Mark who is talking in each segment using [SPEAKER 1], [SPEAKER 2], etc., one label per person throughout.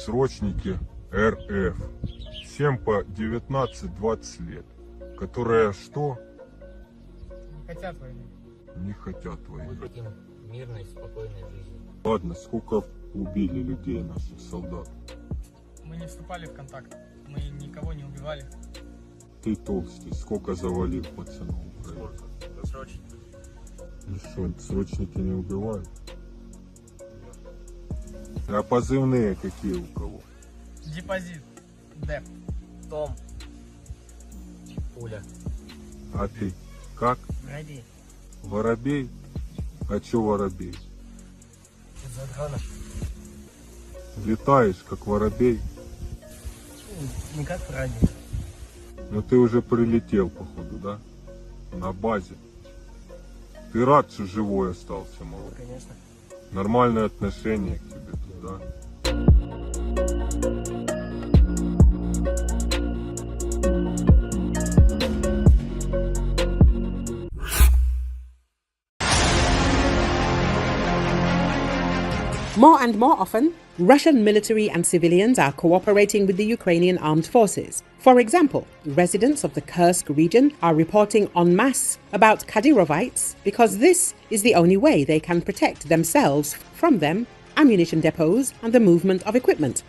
[SPEAKER 1] срочники РФ. Всем по 19-20 лет. Которые что?
[SPEAKER 2] Не хотят войны.
[SPEAKER 1] Не хотят войны.
[SPEAKER 3] Мы хотим мирной, спокойной жизни.
[SPEAKER 1] Ладно, сколько убили людей наших солдат?
[SPEAKER 2] Мы не вступали в контакт. Мы никого не убивали.
[SPEAKER 1] Ты толстый, сколько завалил пацанов?
[SPEAKER 2] Сколько? Досрочно.
[SPEAKER 1] Ну что, срочники не убивают? А позывные какие у кого?
[SPEAKER 2] Депозит. Деп. Том.
[SPEAKER 3] Пуля.
[SPEAKER 1] А ты как?
[SPEAKER 2] Воробей.
[SPEAKER 1] Воробей? А чё воробей?
[SPEAKER 2] Из-за дрона.
[SPEAKER 1] Летаешь как воробей?
[SPEAKER 2] Не как воробей.
[SPEAKER 1] Но ты уже прилетел, походу, да? На базе. Ты рад, что живой остался, малой?
[SPEAKER 2] Конечно.
[SPEAKER 1] Нормальное отношение к тебе тут, да?
[SPEAKER 4] More and more often, Russian military and civilians are cooperating with the Ukrainian armed forces. For example, residents of the Kursk region are reporting en masse about Kadyrovites because this is the only way they can protect themselves from them, ammunition depots, and the movement of equipment.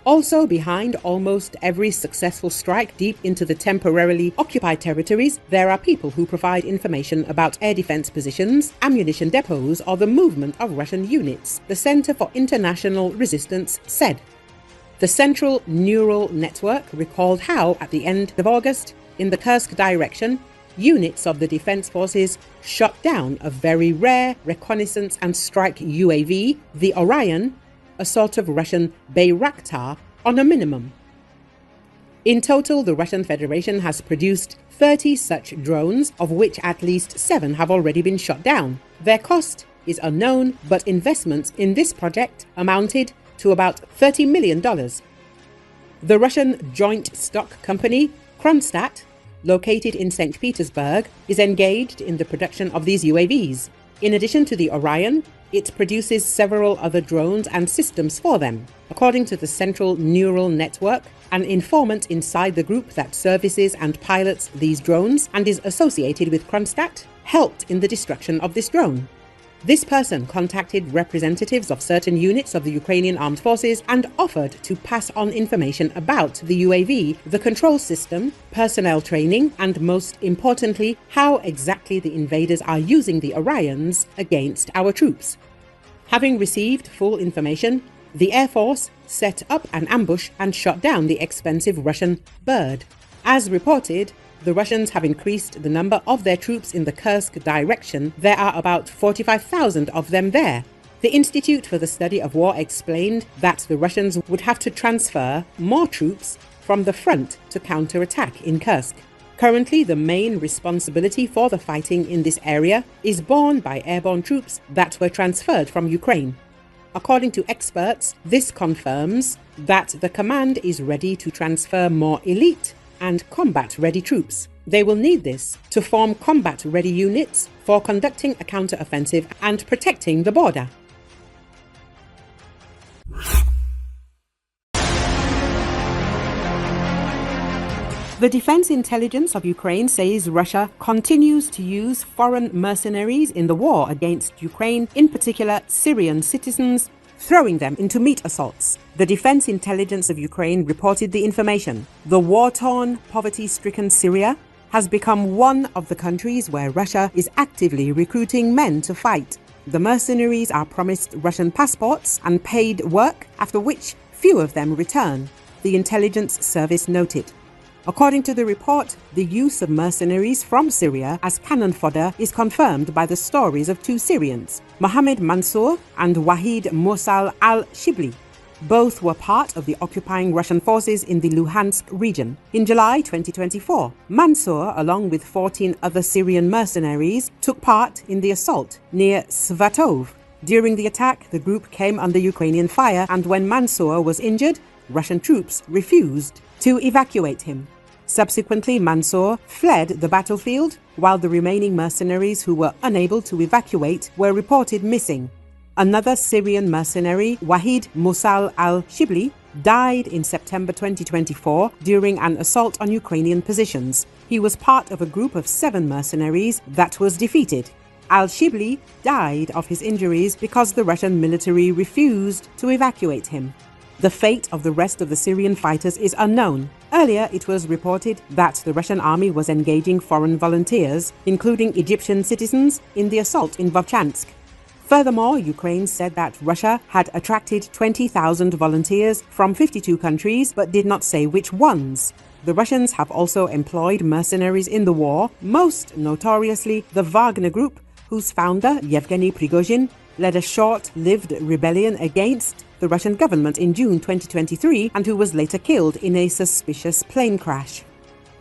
[SPEAKER 4] Also behind almost every successful strike deep into the temporarily occupied territories, there are people who provide information about air defense positions, ammunition depots, or the movement of Russian units, the Center for International Resistance said. The Central Neural Network recalled how, at the end of August, in the Kursk direction, units of the defense forces shot down a very rare reconnaissance and strike UAV, the Orion, a sort of Russian Bayraktar, on a minimum. In total, the Russian Federation has produced 30 such drones, of which at least 7 have already been shot down. Their cost is unknown, but investments in this project amounted to about $30 million. The Russian joint stock company, Kronstadt, located in St. Petersburg, is engaged in the production of these UAVs. In addition to the Orion, it produces several other drones and systems for them. According to the Central Neural Network, an informant inside the group that services and pilots these drones and is associated with Kronstadt helped in the destruction of this drone. This person contacted representatives of certain units of the Ukrainian armed forces and offered to pass on information about the UAV, the control system, personnel training, and most importantly, how exactly the invaders are using the Orions against our troops. Having received full information, the Air Force set up an ambush and shot down the expensive Russian bird. As reported, the Russians have increased the number of their troops in the Kursk direction. There are about 45,000 of them there. The Institute for the Study of War explained that the Russians would have to transfer more troops from the front to counterattack in Kursk. Currently, the main responsibility for the fighting in this area is borne by airborne troops that were transferred from Ukraine. According to experts, this confirms that the command is ready to transfer more elite and combat-ready troops. They will need this to form combat-ready units for conducting a counter-offensive and protecting the border. The Defense Intelligence of Ukraine says Russia continues to use foreign mercenaries in the war against Ukraine, in particular Syrian citizens, throwing them into meat assaults. The Defense Intelligence of Ukraine reported the information. The war-torn, poverty-stricken Syria has become one of the countries where Russia is actively recruiting men to fight. The mercenaries are promised Russian passports and paid work, after which few of them return, the intelligence service noted. According to the report, the use of mercenaries from Syria as cannon fodder is confirmed by the stories of 2 Syrians, Mohammed Mansour and Wahid Mursal al-Shibli. Both were part of the occupying Russian forces in the Luhansk region. In July 2024, Mansour, along with 14 other Syrian mercenaries, took part in the assault near Svatov. During the attack, the group came under Ukrainian fire, and when Mansour was injured, Russian troops refused to evacuate him. Subsequently, Mansour fled the battlefield, while the remaining mercenaries who were unable to evacuate were reported missing. Another Syrian mercenary, Wahid Mursal al-Shibli, died in September 2024 during an assault on Ukrainian positions. He was part of a group of 7 mercenaries that was defeated. Al-Shibli died of his injuries because the Russian military refused to evacuate him. The fate of the rest of the Syrian fighters is unknown. Earlier, it was reported that the Russian army was engaging foreign volunteers, including Egyptian citizens, in the assault in Vovchansk. Furthermore, Ukraine said that Russia had attracted 20,000 volunteers from 52 countries, but did not say which ones. The Russians have also employed mercenaries in the war, most notoriously the Wagner Group, whose founder, Yevgeny Prigozhin, led a short-lived rebellion against the Russian government in June 2023 and who was later killed in a suspicious plane crash.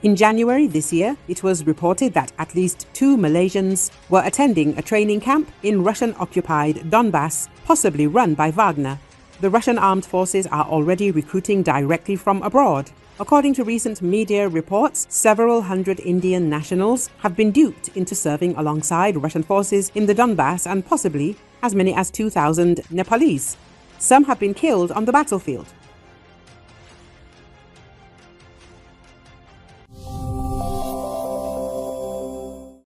[SPEAKER 4] In January this year, it was reported that at least 2 Malaysians were attending a training camp in Russian-occupied Donbass, possibly run by Wagner. The Russian armed forces are already recruiting directly from abroad. According to recent media reports, several hundred Indian nationals have been duped into serving alongside Russian forces in the Donbass and possibly as many as 2,000 Nepalese. Some have been killed on the battlefield.